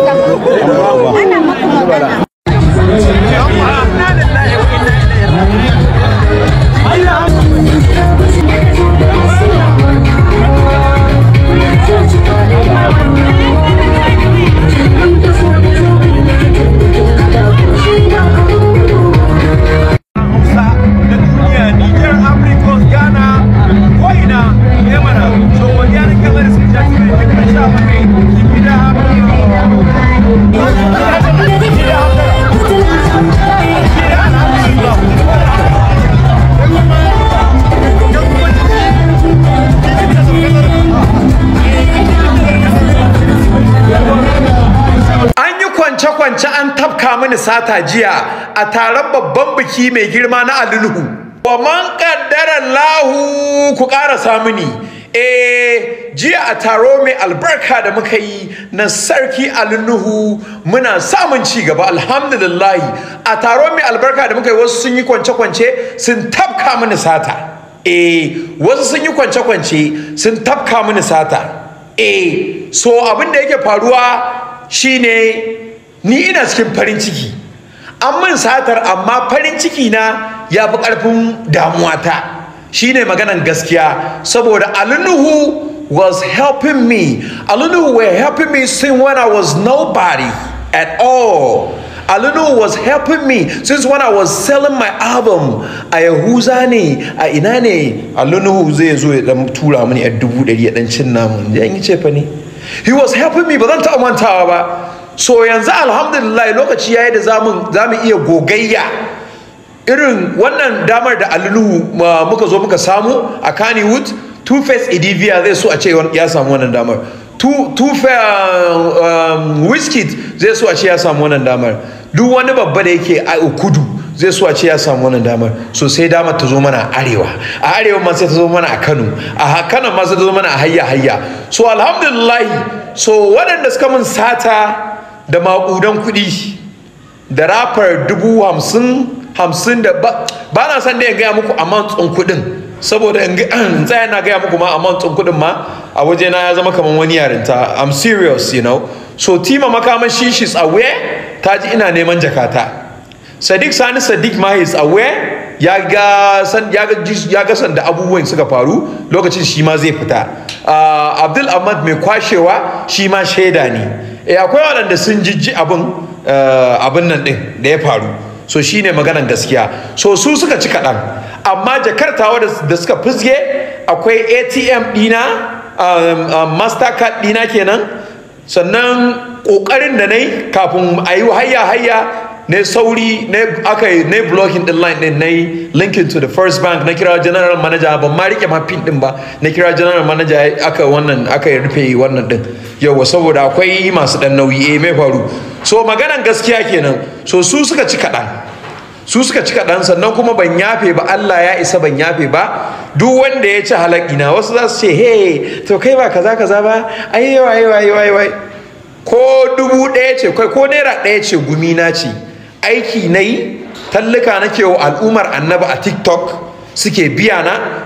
ana maka magana. Kwance an tafka mini sata jiya a taron babban biki mai girma na Nuhu. Wa man qaddara Allahu ku ƙarasa mini. Jiya a taro mai albarka da muka yi na sarki Nuhu muna samun ci gaba alhamdulillah. A taro mai albarka da muka yi wasu sun yi kwance-kwance sun tafka mini sata. Wasu sun yi kwance-kwance sun tafka mini sata. So abin da yake faruwa shine ni ina cikin farin ciki an min satar amma farin ciki na ya fi ƙarfin damuwata shine maganan gaskiya saboda Nuhu was helping me. Nuhu were helping me since when I was nobody at all. Nuhu was helping me since when I was selling my album a Yahuza ne a ina ne Nuhu zai zo ya dan tura mini 1,100 ya dan cin namun ya yi ce fa ne. He was helping me ba zan taɓa mantawa ba. So yanzu alhamdulillah lokaci yayi da zamu iya gogayya irin wannan damar da Nuhu muka zo muka samu a Kannywood. Two-Face Idivia zai so a ce ya samu wannan damar. Wizkid zai so a ce ya samu wannan damar. Duk wani babba da yake a kudu zai so a ce ya samu wannan damar. So sai damar ta zo mana a arewa ma sai ta zo mana a Kano, a Kano ma sai ta zo mana a hayya. So alhamdulillah, so waɗanda suka mun sata da maƙudan kuɗi da rafar 50,000 da ba na san da ya gaya muku amount ɗin kuɗin saboda in tsaya na gaya muku ma amount ɗin kuɗin ma a waje na ya zama kamar wani yarinta. I'm serious, you know. So Tima Makamashi, she's aware ta ji ina neman jakata. Sadiq Sani Sadiq ma is aware ya ga sanda abubuwan suka faru lokacin shi ma zai fita. Abdul Ahmad mai kwashewa shi ma shaida ne. Akwai waɗanda sun jijji abin nan ɗin da ya faru. So shine maganan gaskiya. So su suka ci kaɗan amma jakartawa da suka fizge akwai ATM ɗina, Mastercard ɗina kenan. Sannan ƙoƙarin da na yi kafin a yi hayya ne sauri ne blocking din line din, ne linking to the first bank, na kira general manager, ban ma rike ma pin din ba, na kira general manager aka rufe wannan din yawa saboda akwai masu dan nauyi mai faru. So maganan gaskiya kenan. So su suka ci kaɗan sannan kuma ban yafe ba, Allah ya isa ban yafe ba. Duk wanda ya ci halakina wasu za su ce hey to kai ba kaza ba, ai ko 1,000 ce kai ko naira 1 ce gumi na ce, aiki nayi tallaka nake wa al'ummar annabi a TikTok suke biya na.